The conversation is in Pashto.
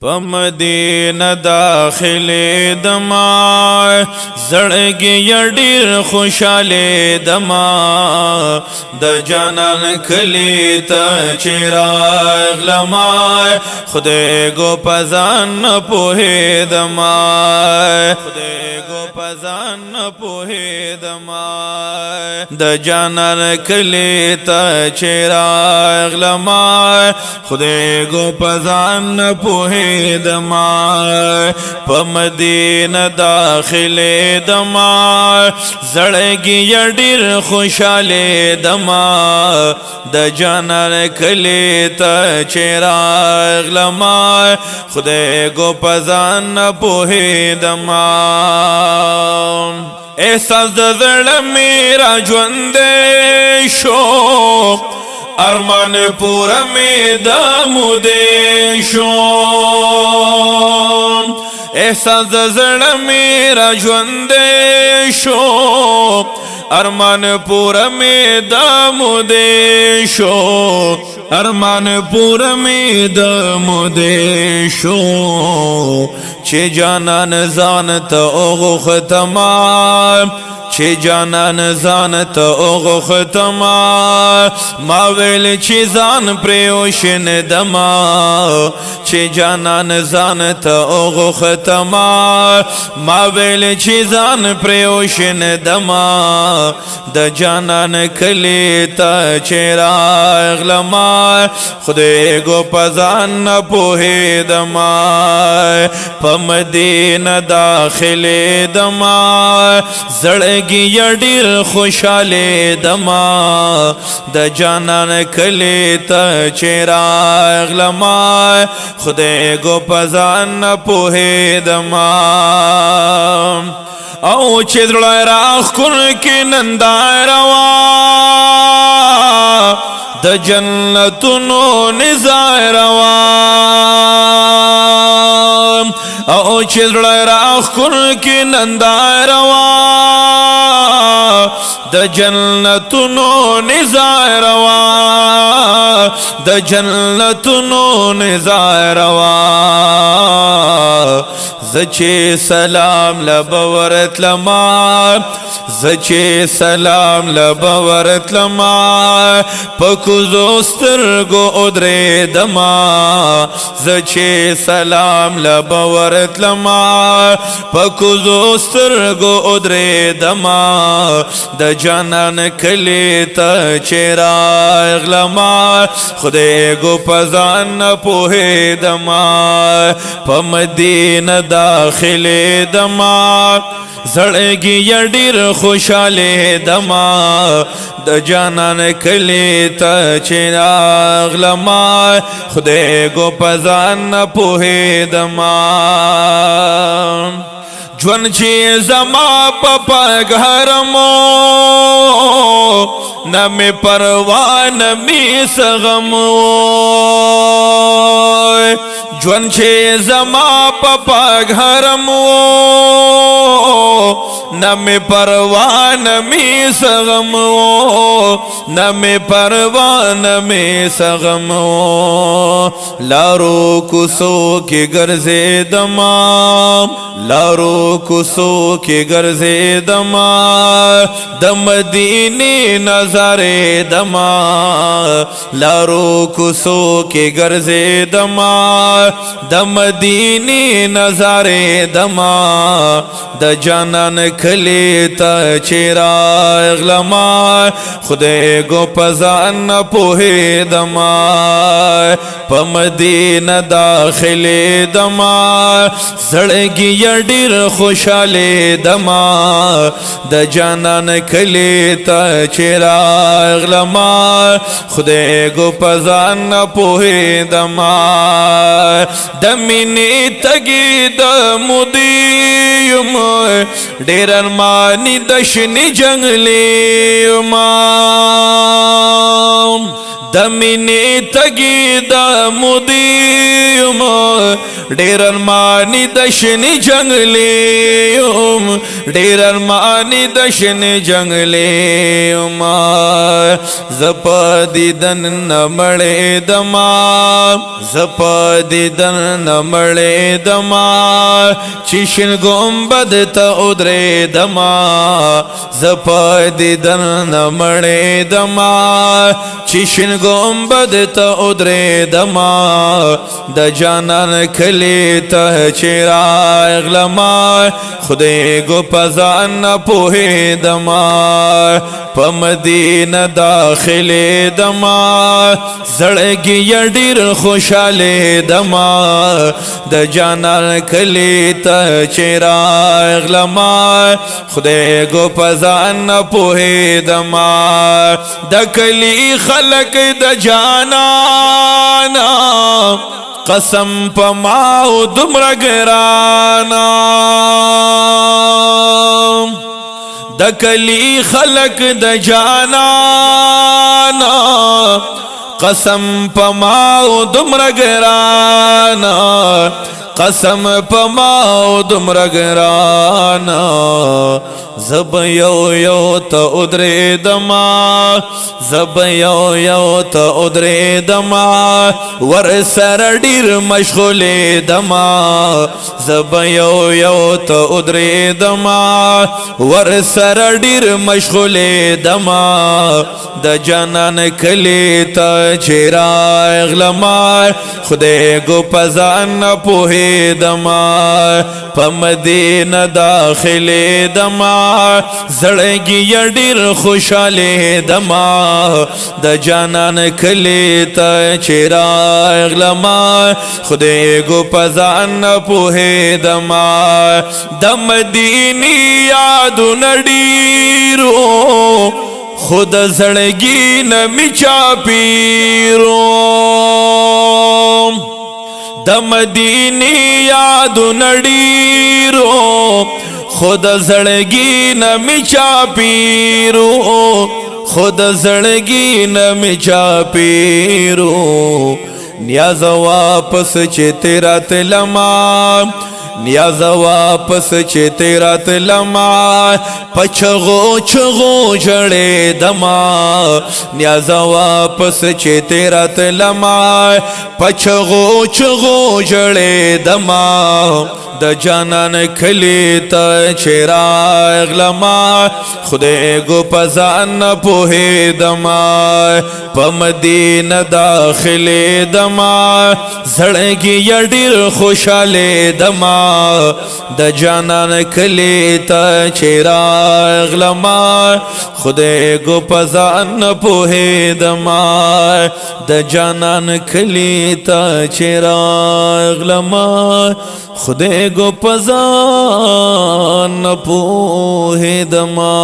په مدینه داخلي دما زړګي ډېر خوشاله دما د جانان کلی ته چراغ لما خدای گو پزان په دما خدای گو پزان په دما د جانان کلی ته چراغ لما خدای گو پزان په دما په مدینه داخله دما زړګي ډېر خوشاله دما د جانان کلی ته چراغ لما خدای گو پزان په دما احساس د زړه میرا ژوند شو ارمان پورا می دمو دے شو احساس د زړه میرا ژوند شو ارمان پورا می دمو دے شو ارمان پورا می دمو دے شو چې جانان ځان ته اوغختما چې جانان ځان ته اوغختما ما ویل چې ځان پریوشن دما چې جانان ځان ته اوغختما ما ویل چې ځان پریوشن دما د جانان کلی ته چراغ لما خدای گو پزان په دما په مدینه داخله دما زړګي ډېر خوشاله دما د جانان کلی ته چراغ لما خدای گو پزان په دما او چې زړه راخ کن کې ننداروا د جنتونو نظاروا او چې زړه راخ کن کې ننداروا د جنتونو نظاروا د جنتونو نظاروا زچې سلام لبورت لما زچې سلام لبورت لما پکوزو سترګو ادرې دما زچې سلام لبورت لما پکوزو سترګو ادرې دما د جانان کلی ته چراغ لما خدای گو پزان په دما په مدینه داخله دما زړګي ډېر خوشاله دما د جانان کلی ته چراغ لما خدای گو پزان په دما ژوند چې زما په پګهرمو نه مې پروا نه مې سغمو ژوند چې زما په پګهرمو نه مې پروا نه مې سغمو نه مې پروا نه مې سغمو لارو کوڅو کې ګرځېدما لارو کوڅو کې ګرځېدما د مدینې نظارې دما لارو کوڅو کې ګرځېدما د مدینې نظارې دما د جانان کلی ته چراغ لما خدای گو پزان په دما په مدینه داخله دما زړګي ډېر خوشاله دما د جانان کلی ته چراغ لما خدای گو پزان په دما د مینې تګي د مودیم ډېر ارمانی د شنې جنگلې ما دمینی تگی دا مدیم ډیرن مانی دشنی جنگلیم ډیرن مانی دشنی جنگلیم زپا دیدن نمڑے دما زپا دیدن نمڑے دما چشن گنبد تا ادرے دما زپا دیدن نمڑے دما چشن گنبد تا ادرے دما د جانان کلی تا چراغ لما خدای گو پزان نا پوہی دما پا مدینہ داخلی دما زڑگی یا ڈیر خوشحالی دما د جانان کلی تا چراغ لما خدای گو پزان نا پوہی دما د کلی خلق د جانانا قسم پا ماو دمر گرانا د کلی خلق د جانانا قسم پا ماو دمر گرانا قسم پا ماو دمر گرانا زب یو یو تا ادرے دما زب یو یو تا ادرے دما ور سر ڈیر مشغول دما زب یو یو تا ادرے دما ور سر ڈیر مشغول دما د جانان کلی تا چراغ لما خدای گو پزان پوہی دما پا مدینہ داخلی دما زڑگی یا ڈیر خوشحالی دما د جانان کلی تا چراغ لما خدای گو پزان پوہی دما د مدینی یادو نڈیرو خود زڑگی نمی چاپیرو د مدینی یادو نڈیرو خود زڑگی نمی چاپیرو خود زڑگی نمی چاپیرو نیاز واپس چه تیرا تلما نیاز واپس چه تیرا تلما پچغو چغو جڑے دما نیاز واپس چه تیرا تلما پچغو چغو جڑے دما د جانان کلی تا چراغ لما خدای گو پزان پوہی دما پا مدینہ داخلی دما زڑگی یا ڈیر خوشحالی دما د جانان کلی تا چراغ لما خدای گو پزان پوہی دما د جانان کلی تا چراغ لما خدای گو پزان پوہی دما